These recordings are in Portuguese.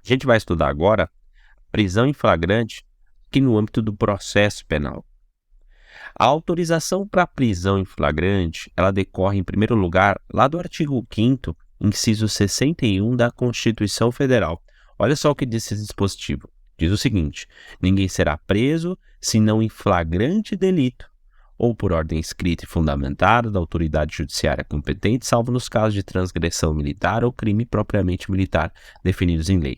A gente vai estudar agora prisão em flagrante aqui no âmbito do processo penal. A autorização para prisão em flagrante, ela decorre em primeiro lugar lá do artigo 5º, inciso 61 da Constituição Federal. Olha só o que diz esse dispositivo. Diz o seguinte: ninguém será preso senão em flagrante delito ou por ordem escrita e fundamentada da autoridade judiciária competente, salvo nos casos de transgressão militar ou crime propriamente militar definidos em lei.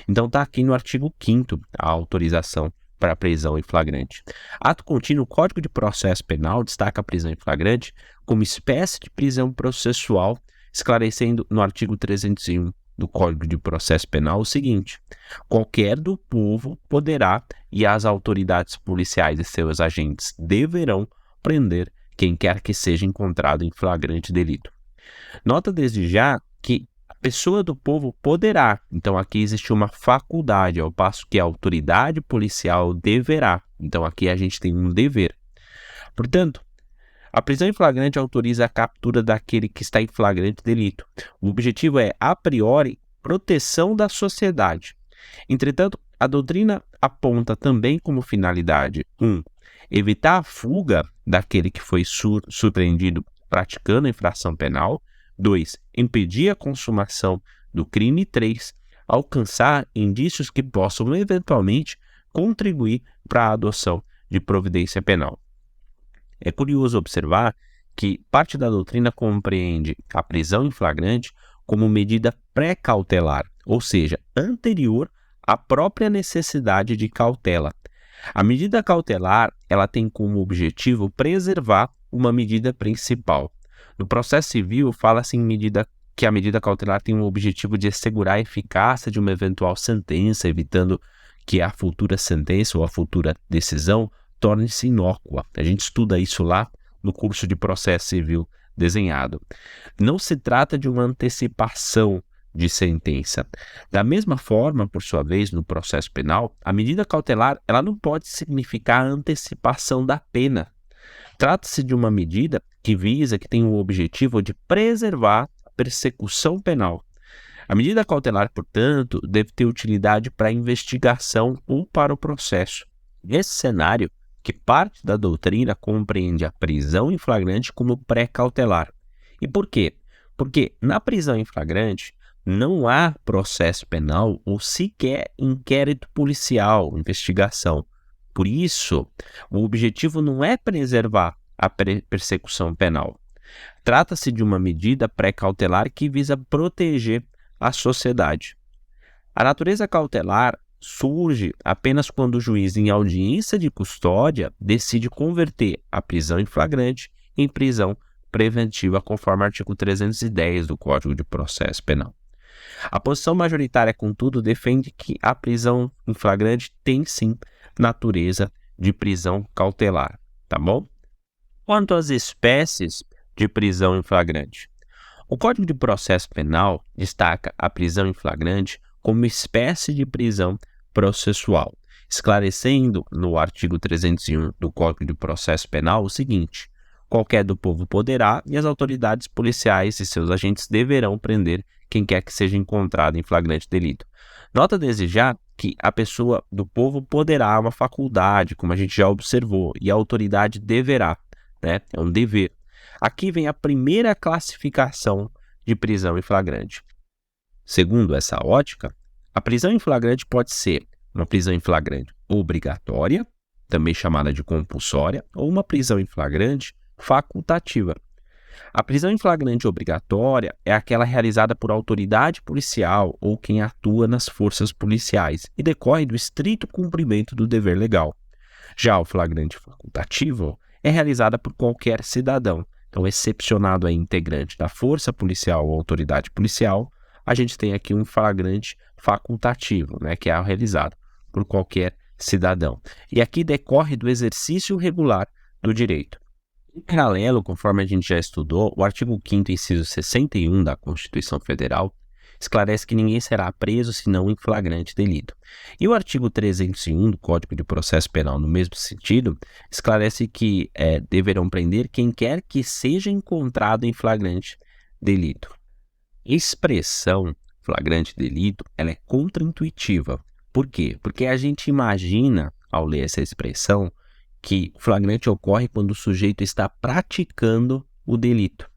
Então está aqui no artigo 5º a autorização para prisão em flagrante. Ato contínuo, o Código de Processo Penal destaca a prisão em flagrante como espécie de prisão processual, esclarecendo no artigo 301 do Código de Processo Penal o seguinte: qualquer do povo poderá e as autoridades policiais e seus agentes deverão prender quem quer que seja encontrado em flagrante delito. Nota desde já que a pessoa do povo poderá, então aqui existe uma faculdade, ao passo que a autoridade policial deverá, então aqui a gente tem um dever. Portanto, a prisão em flagrante autoriza a captura daquele que está em flagrante delito. O objetivo é, a priori, proteção da sociedade. Entretanto, a doutrina aponta também como finalidade 1. Evitar a fuga daquele que foi surpreendido praticando a infração penal. 2. Impedir a consumação do crime. 3. Alcançar indícios que possam eventualmente contribuir para a adoção de providência penal. É curioso observar que parte da doutrina compreende a prisão em flagrante como medida pré-cautelar, ou seja, anterior à própria necessidade de cautela. A medida cautelar, ela tem como objetivo preservar uma medida principal. No processo civil, fala-se que a medida cautelar tem o objetivo de assegurar a eficácia de uma eventual sentença, evitando que a futura sentença ou a futura decisão torne-se inócua. A gente estuda isso lá no curso de processo civil desenhado. Não se trata de uma antecipação de sentença. Da mesma forma, por sua vez, no processo penal, a medida cautelar ela não pode significar a antecipação da pena. Trata-se de uma medida que tem o objetivo de preservar a persecução penal. A medida cautelar, portanto, deve ter utilidade para a investigação ou para o processo. Nesse cenário, que parte da doutrina compreende a prisão em flagrante como pré-cautelar. E por quê? Porque na prisão em flagrante não há processo penal ou sequer inquérito policial, investigação. Por isso, o objetivo não é preservar a persecução penal. Trata-se de uma medida pré-cautelar que visa proteger a sociedade. A natureza cautelar surge apenas quando o juiz, em audiência de custódia, decide converter a prisão em flagrante em prisão preventiva, conforme o artigo 310 do Código de Processo Penal. A posição majoritária, contudo, defende que a prisão em flagrante tem, sim, natureza de prisão cautelar, tá bom? Quanto às espécies de prisão em flagrante, o Código de Processo Penal destaca a prisão em flagrante como espécie de prisão processual, esclarecendo no artigo 301 do Código de Processo Penal o seguinte: qualquer do povo poderá e as autoridades policiais e seus agentes deverão prender quem quer que seja encontrado em flagrante delito. Nota desde já que a pessoa do povo poderá é uma faculdade, como a gente já observou, e a autoridade deverá, né? É um dever. Aqui vem a primeira classificação de prisão em flagrante. Segundo essa ótica, a prisão em flagrante pode ser uma prisão em flagrante obrigatória, também chamada de compulsória, ou uma prisão em flagrante facultativa. A prisão em flagrante obrigatória é aquela realizada por autoridade policial ou quem atua nas forças policiais e decorre do estrito cumprimento do dever legal. Já o flagrante facultativo é realizada por qualquer cidadão. Então, excepcionado a integrante da força policial ou autoridade policial, a gente tem aqui um flagrante facultativo, né, que é realizado por qualquer cidadão. E aqui decorre do exercício regular do direito. Em paralelo, conforme a gente já estudou, o artigo 5º, inciso 61 da Constituição Federal esclarece que ninguém será preso senão em flagrante delito. E o artigo 301 do Código de Processo Penal, no mesmo sentido, esclarece que deverão prender quem quer que seja encontrado em flagrante delito. Expressão flagrante delito, ela é contraintuitiva. Por quê? Porque a gente imagina, ao ler essa expressão, que o flagrante ocorre quando o sujeito está praticando o delito.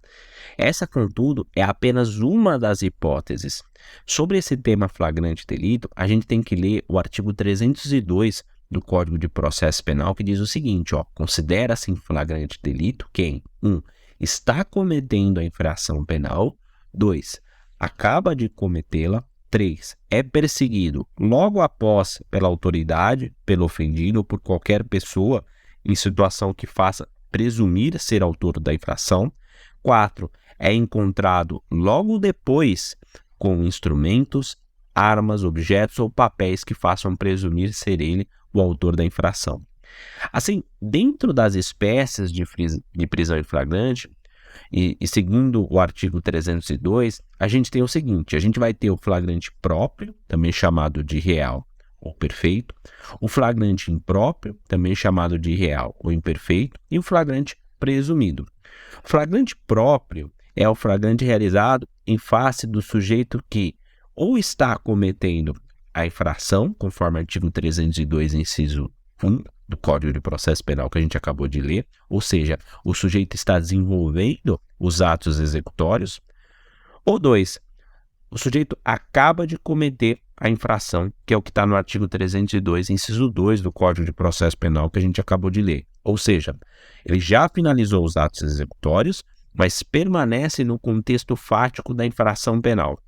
Essa, contudo, é apenas uma das hipóteses. Sobre esse tema flagrante delito, a gente tem que ler o artigo 302 do Código de Processo Penal, que diz o seguinte, considera-se em flagrante delito quem 1. Está cometendo a infração penal, 2. Acaba de cometê-la, 3. É perseguido logo após pela autoridade, pelo ofendido ou por qualquer pessoa em situação que faça presumir ser autor da infração, 4. É encontrado logo depois com instrumentos, armas, objetos ou papéis que façam presumir ser ele o autor da infração. Assim, dentro das espécies de prisão em flagrante, e seguindo o artigo 302, a gente tem o seguinte, a gente vai ter o flagrante próprio, também chamado de real ou perfeito, o flagrante impróprio, também chamado de real ou imperfeito, e o flagrante presumido. O flagrante próprio é o flagrante realizado em face do sujeito que ou está cometendo a infração, conforme o artigo 302, inciso 1 do Código de Processo Penal que a gente acabou de ler, ou seja, o sujeito está desenvolvendo os atos executórios, ou 2, o sujeito acaba de cometer a infração, que é o que está no artigo 302, inciso 2 do Código de Processo Penal que a gente acabou de ler. Ou seja, ele já finalizou os atos executórios, mas permanece no contexto fático da infração penal.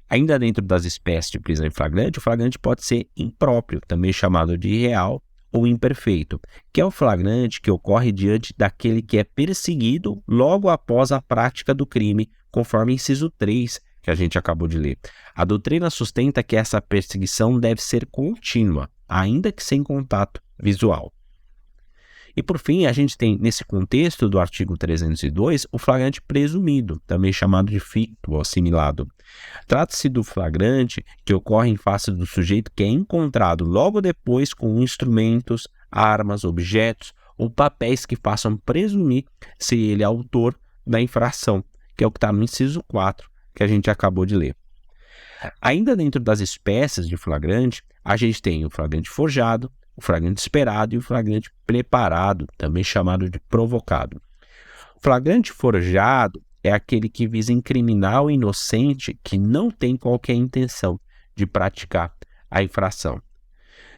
Ainda dentro das espécies de prisão em flagrante, o flagrante pode ser impróprio, também chamado de irreal ou imperfeito, que é o flagrante que ocorre diante daquele que é perseguido logo após a prática do crime, conforme inciso 3, que a gente acabou de ler. A doutrina sustenta que essa perseguição deve ser contínua, ainda que sem contato visual. E, por fim, a gente tem, nesse contexto do artigo 302, o flagrante presumido, também chamado de ficto ou assimilado. Trata-se do flagrante que ocorre em face do sujeito que é encontrado logo depois com instrumentos, armas, objetos ou papéis que façam presumir ser ele autor da infração, que é o que está no inciso 4, que a gente acabou de ler. Ainda dentro das espécies de flagrante, a gente tem o flagrante forjado, o flagrante esperado e o flagrante preparado, também chamado de provocado. O flagrante forjado é aquele que visa incriminar o inocente que não tem qualquer intenção de praticar a infração.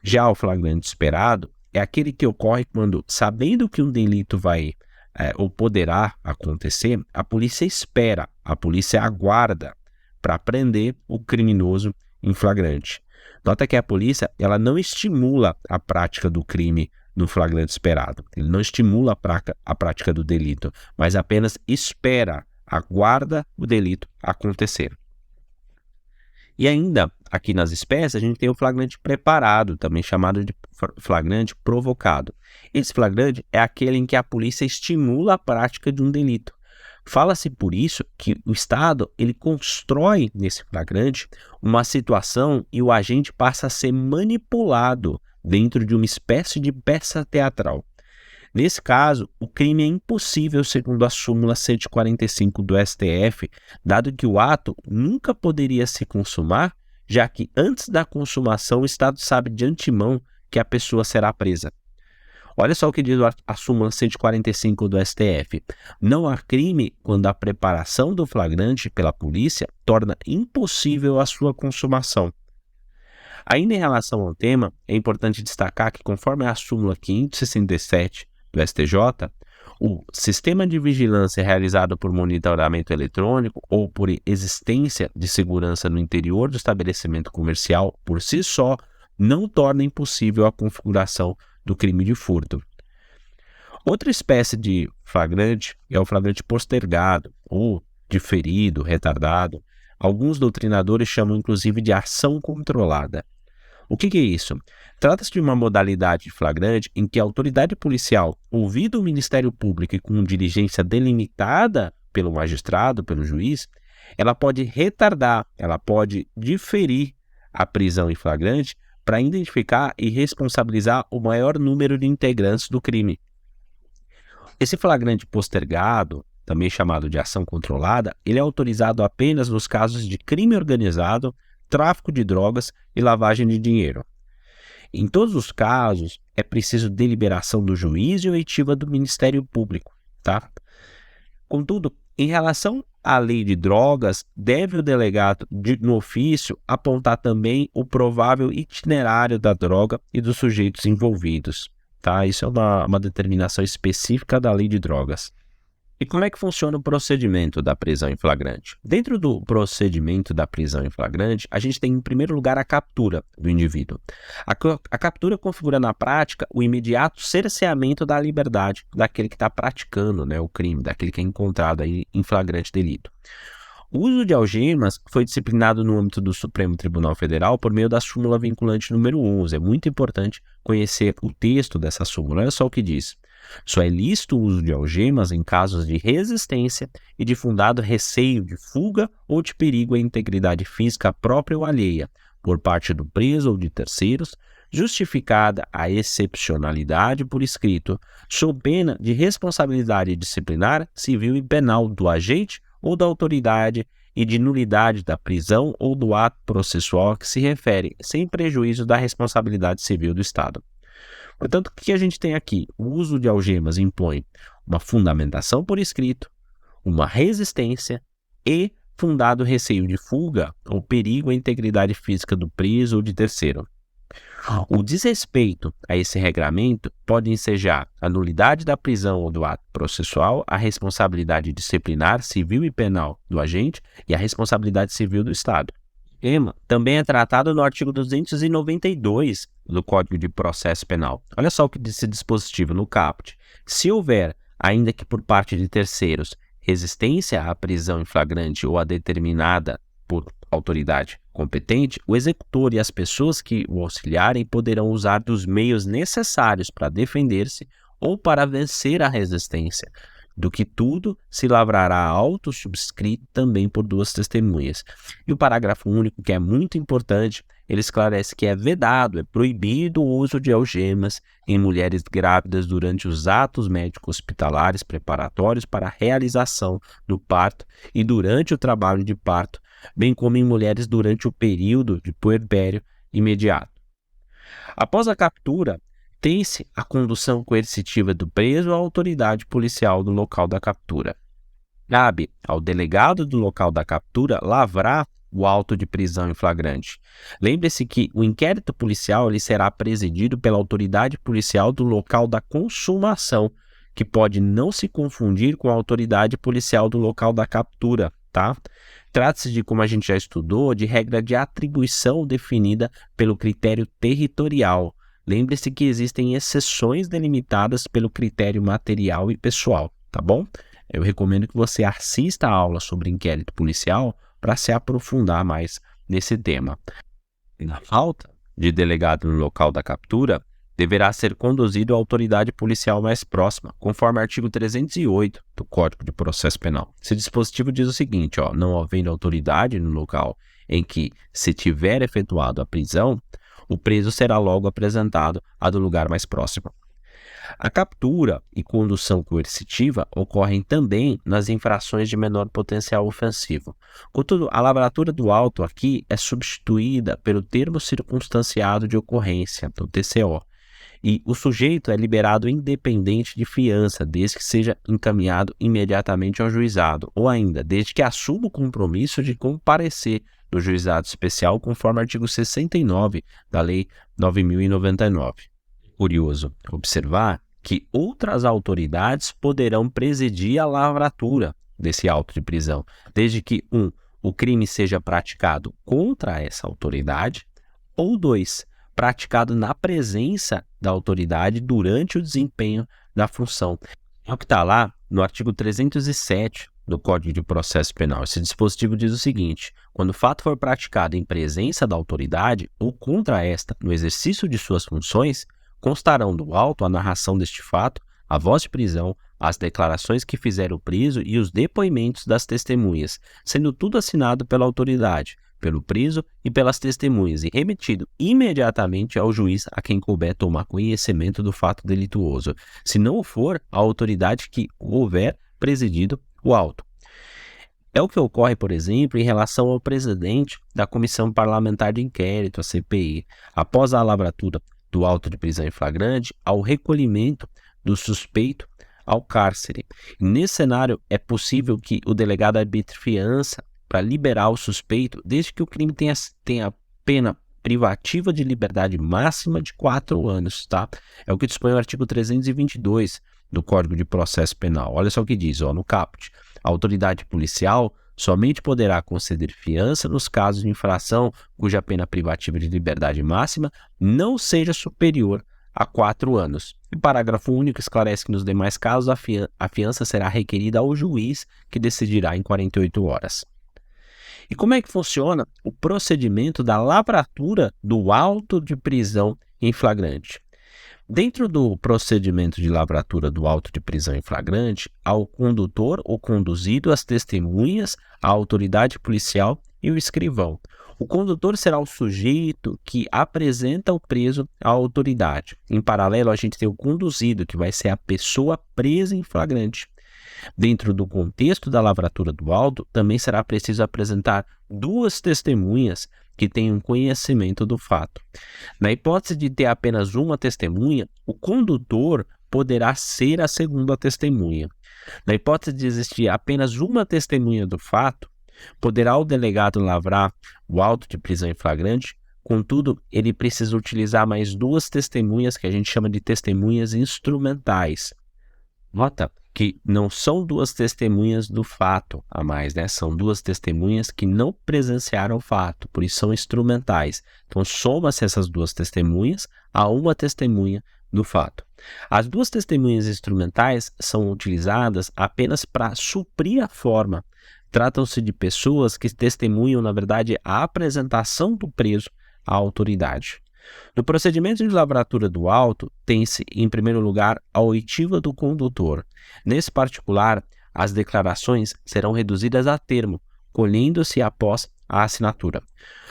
Já o flagrante esperado é aquele que ocorre quando, sabendo que um delito vai ou poderá acontecer, a polícia espera, a polícia aguarda para prender o criminoso em flagrante. Nota que a polícia ela não estimula a prática do crime no flagrante esperado. Ele não estimula a prática do delito, mas apenas espera, aguarda o delito acontecer. E ainda, aqui nas espécies, a gente tem o flagrante preparado, também chamado de flagrante provocado. Esse flagrante é aquele em que a polícia estimula a prática de um delito. Fala-se por isso que o Estado ele constrói nesse flagrante uma situação e o agente passa a ser manipulado dentro de uma espécie de peça teatral. Nesse caso, o crime é impossível segundo a súmula 145 do STF, dado que o ato nunca poderia se consumar, já que antes da consumação o Estado sabe de antemão que a pessoa será presa. Olha só o que diz a súmula 145 do STF. Não há crime quando a preparação do flagrante pela polícia torna impossível a sua consumação. Ainda em relação ao tema, é importante destacar que, conforme a súmula 567 do STJ, o sistema de vigilância realizado por monitoramento eletrônico ou por existência de segurança no interior do estabelecimento comercial, por si só, não torna impossível a configuração do crime de furto. Outra espécie de flagrante é o flagrante postergado, ou diferido, retardado. Alguns doutrinadores chamam inclusive de ação controlada. O que é isso? Trata-se de uma modalidade de flagrante em que a autoridade policial, ouvido o Ministério Público e com diligência delimitada pelo magistrado, pelo juiz, ela pode retardar, ela pode diferir a prisão em flagrante para identificar e responsabilizar o maior número de integrantes do crime. Esse flagrante postergado, também chamado de ação controlada, ele é autorizado apenas nos casos de crime organizado, tráfico de drogas e lavagem de dinheiro. Em todos os casos, é preciso deliberação do juiz e oitiva do Ministério Público, tá? Contudo, em relação à lei de drogas, deve o delegado no ofício apontar também o provável itinerário da droga e dos sujeitos envolvidos, tá? Isso é uma determinação específica da lei de drogas. E como é que funciona o procedimento da prisão em flagrante? Dentro do procedimento da prisão em flagrante, a gente tem, em primeiro lugar, a captura do indivíduo. A captura configura, na prática, o imediato cerceamento da liberdade daquele que está praticando, né, o crime, daquele que é encontrado aí em flagrante delito. O uso de algemas foi disciplinado no âmbito do Supremo Tribunal Federal por meio da súmula vinculante número 11. É muito importante conhecer o texto dessa súmula. Olha só o que diz. Só é lícito o uso de algemas em casos de resistência e de fundado receio de fuga ou de perigo à integridade física própria ou alheia, por parte do preso ou de terceiros, justificada a excepcionalidade por escrito, sob pena de responsabilidade disciplinar, civil e penal do agente ou da autoridade e de nulidade da prisão ou do ato processual a que se refere, sem prejuízo da responsabilidade civil do Estado. Portanto, o que a gente tem aqui? O uso de algemas impõe uma fundamentação por escrito, uma resistência e fundado receio de fuga ou perigo à integridade física do preso ou de terceiro. O desrespeito a esse regramento pode ensejar a nulidade da prisão ou do ato processual, a responsabilidade disciplinar, civil e penal do agente e a responsabilidade civil do Estado. O tema também é tratado no artigo 292 do Código de Processo Penal. Olha só o que diz esse dispositivo no caput. Se houver, ainda que por parte de terceiros, resistência à prisão em flagrante ou a determinada por autoridade competente, o executor e as pessoas que o auxiliarem poderão usar dos meios necessários para defender-se ou para vencer a resistência, do que tudo se lavrará auto subscrito também por duas testemunhas. E o parágrafo único, que é muito importante, ele esclarece que é vedado, é proibido o uso de algemas em mulheres grávidas durante os atos médicos hospitalares preparatórios para a realização do parto e durante o trabalho de parto, bem como em mulheres durante o período de puerpério imediato. Após a captura, tem-se a condução coercitiva do preso à autoridade policial do local da captura. Cabe ao delegado do local da captura lavrar o auto de prisão em flagrante. Lembre-se que o inquérito policial ele será presidido pela autoridade policial do local da consumação, que pode não se confundir com a autoridade policial do local da captura, tá? Trata-se de, como a gente já estudou, de regra de atribuição definida pelo critério territorial. Lembre-se que existem exceções delimitadas pelo critério material e pessoal, tá bom? Eu recomendo que você assista a aula sobre inquérito policial para se aprofundar mais nesse tema. Na falta de delegado no local da captura, deverá ser conduzido à autoridade policial mais próxima, conforme o artigo 308 do Código de Processo Penal. Esse dispositivo diz o seguinte, não havendo autoridade no local em que se tiver efetuado a prisão, o preso será logo apresentado a do lugar mais próximo. A captura e condução coercitiva ocorrem também nas infrações de menor potencial ofensivo. Contudo, a lavratura do auto aqui é substituída pelo termo circunstanciado de ocorrência, o TCO, e o sujeito é liberado independente de fiança, desde que seja encaminhado imediatamente ao juizado, ou ainda, desde que assuma o compromisso de comparecer no juizado especial, conforme o artigo 69 da Lei 9.099. Curioso observar que outras autoridades poderão presidir a lavratura desse auto de prisão, desde que, 1, o crime seja praticado contra essa autoridade, ou 2, praticado na presença da autoridade durante o desempenho da função. É o que está lá no artigo 307 do Código de Processo Penal. Esse dispositivo diz o seguinte: quando o fato for praticado em presença da autoridade ou contra esta no exercício de suas funções, constarão do auto a narração deste fato, a voz de prisão, as declarações que fizer o preso e os depoimentos das testemunhas, sendo tudo assinado pela autoridade, pelo preso e pelas testemunhas e remetido imediatamente ao juiz a quem couber tomar conhecimento do fato delituoso, se não o for a autoridade que houver presidido o auto. É o que ocorre, por exemplo, em relação ao presidente da Comissão Parlamentar de Inquérito, a CPI, após a lavratura do auto de prisão em flagrante, ao recolhimento do suspeito ao cárcere. Nesse cenário, é possível que o delegado arbitre fiança para liberar o suspeito, desde que o crime tenha pena privativa de liberdade máxima de 4 anos, tá? É o que dispõe o artigo 322 do Código de Processo Penal. Olha só o que diz, no caput. A autoridade policial somente poderá conceder fiança nos casos de infração cuja pena privativa de liberdade máxima não seja superior a 4 anos. O parágrafo único esclarece que nos demais casos a fiança será requerida ao juiz, que decidirá em 48 horas. E como é que funciona o procedimento da lavratura do auto de prisão em flagrante? Dentro do procedimento de lavratura do auto de prisão em flagrante, ao condutor ou conduzido, as testemunhas, a autoridade policial e o escrivão. O condutor será o sujeito que apresenta o preso à autoridade. Em paralelo, a gente tem o conduzido, que vai ser a pessoa presa em flagrante. Dentro do contexto da lavratura do auto, também será preciso apresentar 2 testemunhas que tenham conhecimento do fato. Na hipótese de ter apenas uma testemunha, o condutor poderá ser a segunda testemunha. Na hipótese de existir apenas uma testemunha do fato, poderá o delegado lavrar o auto de prisão em flagrante, contudo, ele precisa utilizar mais 2 testemunhas que a gente chama de testemunhas instrumentais. Nota que não são 2 testemunhas do fato a mais, né? São 2 testemunhas que não presenciaram o fato, por isso são instrumentais. Então, soma-se essas 2 testemunhas a uma testemunha do fato. As 2 testemunhas instrumentais são utilizadas apenas para suprir a forma. Tratam-se de pessoas que testemunham, na verdade, a apresentação do preso à autoridade. No procedimento de lavratura do auto, tem-se, em primeiro lugar, a oitiva do condutor. Nesse particular, as declarações serão reduzidas a termo, colhendo-se após a assinatura.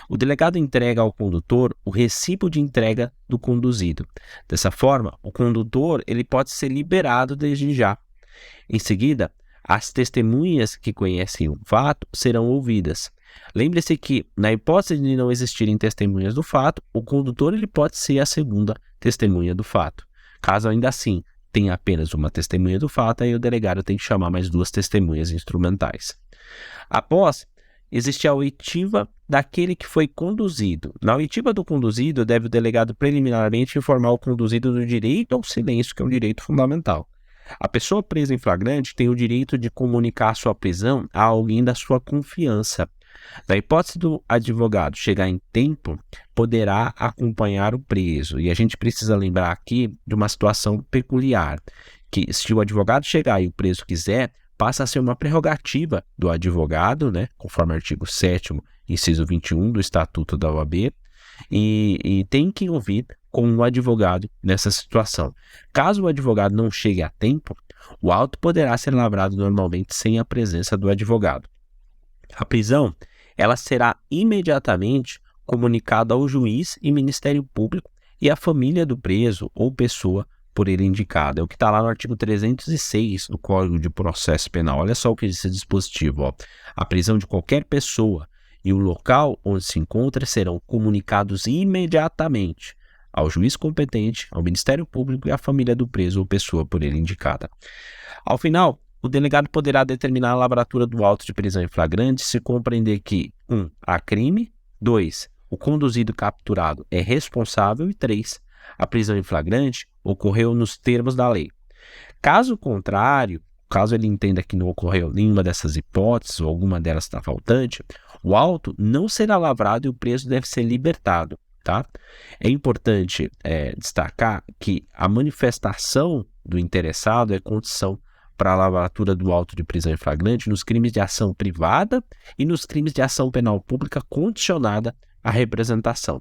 O delegado entrega ao condutor o recibo de entrega do conduzido. Dessa forma, o condutor ele pode ser liberado desde já. Em seguida, as testemunhas que conhecem o fato serão ouvidas. Lembre-se que, na hipótese de não existirem testemunhas do fato, o condutor ele pode ser a segunda testemunha do fato. Caso ainda assim tenha apenas uma testemunha do fato, aí o delegado tem que chamar mais 2 testemunhas instrumentais. Após, existe a oitiva daquele que foi conduzido. Na oitiva do conduzido, deve o delegado preliminarmente informar o conduzido do direito ao silêncio, que é um direito fundamental. A pessoa presa em flagrante tem o direito de comunicar sua prisão a alguém da sua confiança. Na hipótese do advogado chegar em tempo, poderá acompanhar o preso. E a gente precisa lembrar aqui de uma situação peculiar, que se o advogado chegar e o preso quiser, passa a ser uma prerrogativa do advogado, né, conforme o artigo 7º, inciso 21 do Estatuto da OAB, e tem que ouvir com o advogado nessa situação. Caso o advogado não chegue a tempo, o auto poderá ser lavrado normalmente sem a presença do advogado. A prisão, ela será imediatamente comunicada ao juiz e Ministério Público e à família do preso ou pessoa por ele indicada. É o que está lá no artigo 306 do Código de Processo Penal. Olha só o que diz esse dispositivo. A prisão de qualquer pessoa e o local onde se encontra serão comunicados imediatamente ao juiz competente, ao Ministério Público e à família do preso ou pessoa por ele indicada. Ao final, o delegado poderá determinar a lavratura do auto de prisão em flagrante se compreender que 1. Há crime, 2. O conduzido capturado é responsável e 3. A prisão em flagrante ocorreu nos termos da lei. Caso contrário, caso ele entenda que não ocorreu nenhuma dessas hipóteses ou alguma delas está faltante, o auto não será lavrado e o preso deve ser libertado. Tá? É importante destacar que a manifestação do interessado é condição para a lavratura do auto de prisão em flagrante nos crimes de ação privada e nos crimes de ação penal pública condicionada à representação.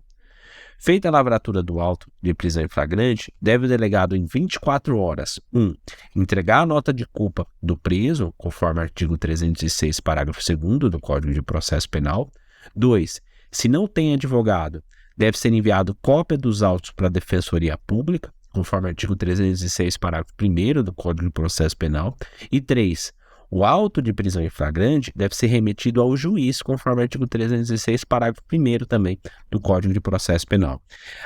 Feita a lavratura do auto de prisão em flagrante, deve o delegado em 24 horas 1. Entregar a nota de culpa do preso, conforme artigo 306, parágrafo 2º do Código de Processo Penal. 2. Se não tem advogado, deve ser enviado cópia dos autos para a Defensoria Pública, conforme artigo 306, parágrafo 1º do Código de Processo Penal. E 3. O auto de prisão em flagrante deve ser remetido ao juiz, conforme o artigo 306, parágrafo 1º também do Código de Processo Penal.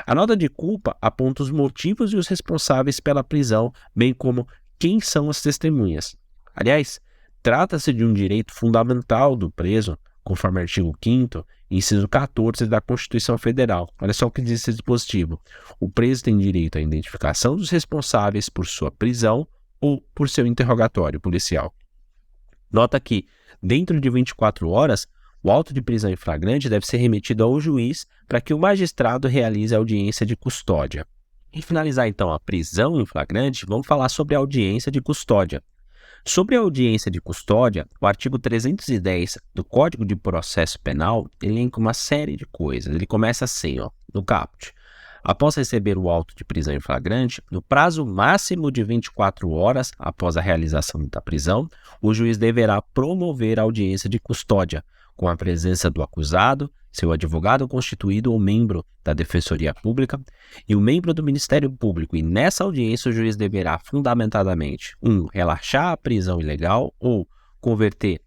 A nota de culpa aponta os motivos e os responsáveis pela prisão, bem como quem são as testemunhas. Aliás, trata-se de um direito fundamental do preso, conforme o artigo 5º, inciso 14 da Constituição Federal. Olha só o que diz esse dispositivo. O preso tem direito à identificação dos responsáveis por sua prisão ou por seu interrogatório policial. Nota que, dentro de 24 horas, o auto de prisão em flagrante deve ser remetido ao juiz para que o magistrado realize a audiência de custódia. E finalizar então a prisão em flagrante, vamos falar sobre a audiência de custódia. Sobre a audiência de custódia, o artigo 310 do Código de Processo Penal elenca uma série de coisas. Ele começa assim, no caput. Após receber o auto de prisão em flagrante, no prazo máximo de 24 horas após a realização da prisão, o juiz deverá promover a audiência de custódia, com a presença do acusado, seu advogado constituído ou membro da Defensoria Pública e o membro do Ministério Público. E nessa audiência o juiz deverá fundamentadamente 1. Relaxar a prisão ilegal ou converter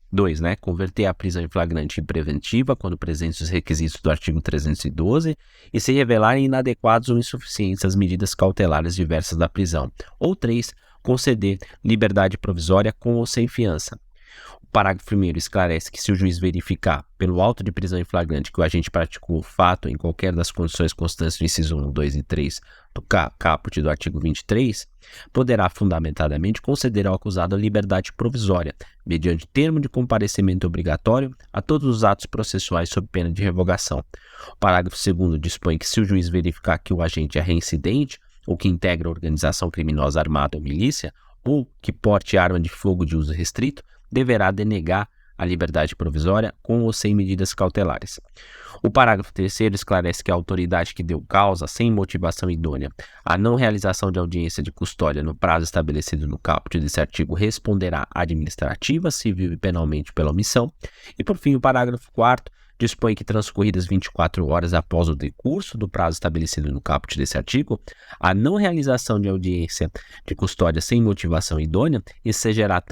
a prisão em flagrante em preventiva, quando presentes os requisitos do artigo 312, e se revelarem inadequados ou insuficientes as medidas cautelares diversas da prisão. Ou 3. Conceder liberdade provisória com ou sem fiança. O parágrafo 1º esclarece que se o juiz verificar, pelo auto de prisão em flagrante, que o agente praticou o fato em qualquer das condições constantes do inciso 1, 2 e 3 do caput do artigo 23, poderá fundamentadamente conceder ao acusado a liberdade provisória, mediante termo de comparecimento obrigatório a todos os atos processuais sob pena de revogação. O parágrafo 2º dispõe que se o juiz verificar que o agente é reincidente ou que integra organização criminosa armada ou milícia, ou que porte arma de fogo de uso restrito, deverá denegar a liberdade provisória com ou sem medidas cautelares. O parágrafo 3º esclarece que a autoridade que deu causa, sem motivação idônea, à não realização de audiência de custódia no prazo estabelecido no caput desse artigo responderá administrativa, civil e penalmente pela omissão. E, por fim, o parágrafo 4º dispõe que, transcorridas 24 horas após o decurso do prazo estabelecido no caput desse artigo, a não realização de audiência de custódia sem motivação idônea ensejará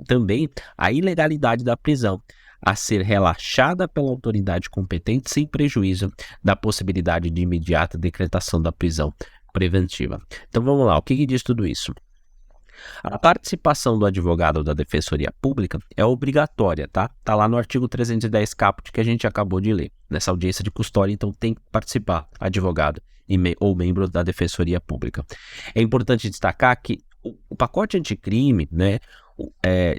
também a ilegalidade da prisão, a ser relaxada pela autoridade competente sem prejuízo da possibilidade de imediata decretação da prisão preventiva. Então vamos lá, o que diz tudo isso? A participação do advogado ou da Defensoria Pública é obrigatória, tá? Tá lá no artigo 310 caput que a gente acabou de ler. Nessa audiência de custódia, então, tem que participar advogado ou membro da Defensoria Pública. É importante destacar que o pacote anticrime,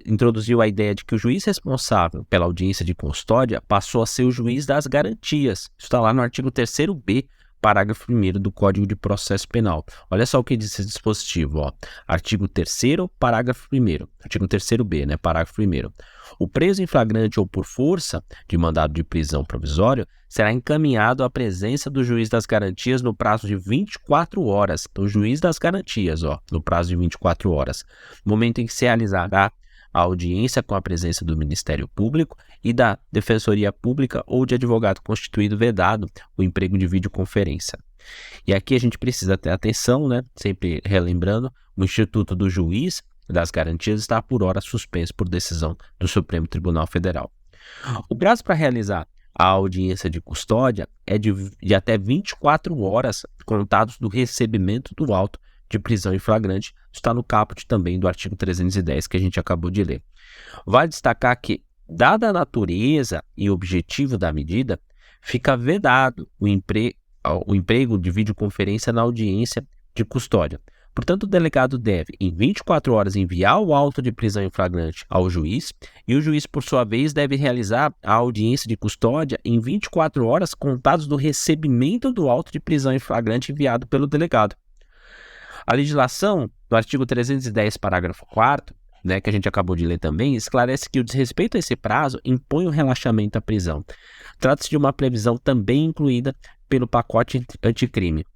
introduziu a ideia de que o juiz responsável pela audiência de custódia passou a ser o juiz das garantias. Isso está lá no artigo 3º-B, parágrafo 1º do Código de Processo Penal. Olha só o que diz esse dispositivo, artigo 3º, parágrafo 1º, artigo 3º-B, parágrafo 1º. O preso em flagrante ou por força de mandado de prisão provisório será encaminhado à presença do juiz das garantias no prazo de 24 horas. Então, o juiz das garantias, no prazo de 24 horas, momento em que se realizará a audiência com a presença do Ministério Público e da Defensoria Pública ou de advogado constituído vedado o emprego de videoconferência. E aqui a gente precisa ter atenção, sempre relembrando, o Instituto do Juiz das Garantias está por hora suspenso por decisão do Supremo Tribunal Federal. O prazo para realizar a audiência de custódia é de até 24 horas contados do recebimento do auto de prisão em flagrante, está no caput também do artigo 310 que a gente acabou de ler. Vale destacar que, dada a natureza e objetivo da medida, fica vedado o emprego de videoconferência na audiência de custódia. Portanto, o delegado deve, em 24 horas, enviar o auto de prisão em flagrante ao juiz e o juiz, por sua vez, deve realizar a audiência de custódia em 24 horas contados do recebimento do auto de prisão em flagrante enviado pelo delegado. A legislação, no artigo 310, parágrafo 4º, que a gente acabou de ler também, esclarece que o desrespeito a esse prazo impõe o relaxamento à prisão. Trata-se de uma previsão também incluída pelo pacote anticrime.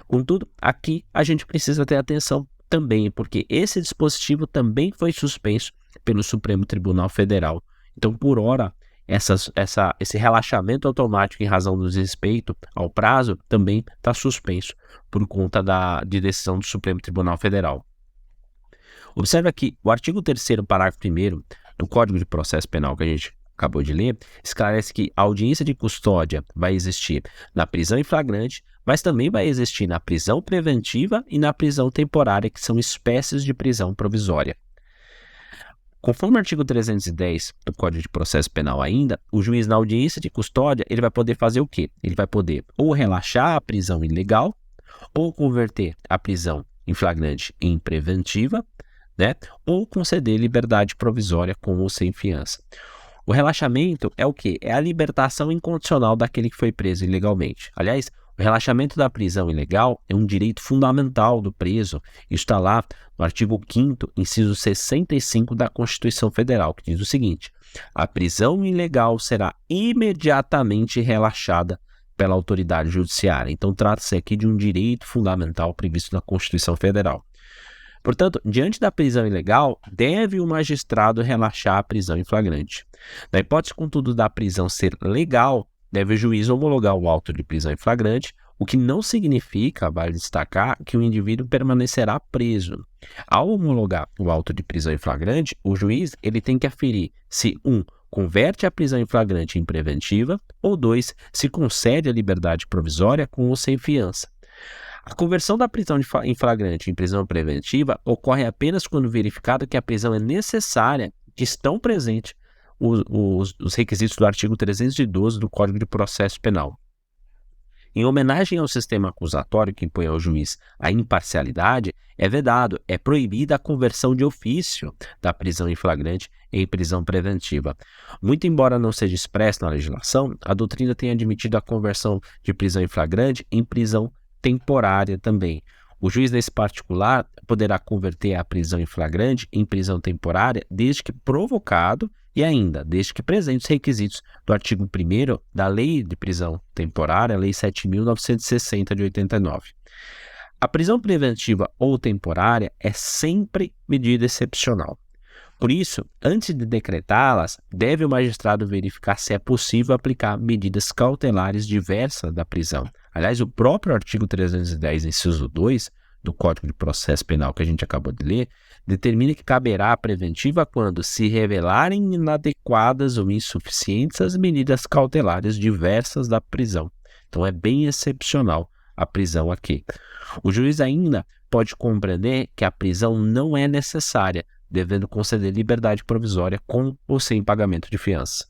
Contudo, aqui a gente precisa ter atenção também, porque esse dispositivo também foi suspenso pelo Supremo Tribunal Federal. Então, por hora, esse relaxamento automático em razão do desrespeito ao prazo também está suspenso por conta de decisão do Supremo Tribunal Federal. Observe aqui, o artigo 3º, parágrafo 1º do Código de Processo Penal que a gente acabou de ler, esclarece que a audiência de custódia vai existir na prisão em flagrante, mas também vai existir na prisão preventiva e na prisão temporária, que são espécies de prisão provisória. Conforme o artigo 310 do Código de Processo Penal ainda, o juiz na audiência de custódia, ele vai poder fazer o quê? Ele vai poder ou relaxar a prisão ilegal, ou converter a prisão em flagrante em preventiva, né? Ou conceder liberdade provisória com ou sem fiança. O relaxamento é o quê? É a libertação incondicional daquele que foi preso ilegalmente. Aliás, o relaxamento da prisão ilegal é um direito fundamental do preso. Isso está lá no artigo 5º, inciso 65 da Constituição Federal, que diz o seguinte: a prisão ilegal será imediatamente relaxada pela autoridade judiciária. Então, trata-se aqui de um direito fundamental previsto na Constituição Federal. Portanto, diante da prisão ilegal, deve o magistrado relaxar a prisão em flagrante. Na hipótese, contudo, da prisão ser legal, deve o juiz homologar o auto de prisão em flagrante, o que não significa, vale destacar, que o indivíduo permanecerá preso. Ao homologar o auto de prisão em flagrante, o juiz ele tem que aferir se 1. Converte a prisão em flagrante em preventiva, ou 2. Se concede a liberdade provisória com ou sem fiança. A conversão da prisão em flagrante em prisão preventiva ocorre apenas quando verificado que a prisão é necessária, que estão presentes os requisitos do artigo 312 do Código de Processo Penal. Em homenagem ao sistema acusatório que impõe ao juiz a imparcialidade, é vedado, é proibida a conversão de ofício da prisão em flagrante em prisão preventiva. Muito embora não seja expresso na legislação, a doutrina tem admitido a conversão de prisão em flagrante em prisão temporária também. O juiz, nesse particular, poderá converter a prisão em flagrante em prisão temporária desde que provocado e ainda desde que presentes os requisitos do artigo 1º da Lei de Prisão Temporária, Lei 7.960 de 89. A prisão preventiva ou temporária é sempre medida excepcional. Por isso, antes de decretá-las, deve o magistrado verificar se é possível aplicar medidas cautelares diversas da prisão. Aliás, o próprio artigo 310, inciso 2, do Código de Processo Penal que a gente acabou de ler, determina que caberá a preventiva quando se revelarem inadequadas ou insuficientes as medidas cautelares diversas da prisão. Então, é bem excepcional a prisão aqui. O juiz ainda pode compreender que a prisão não é necessária, devendo conceder liberdade provisória com ou sem pagamento de fiança.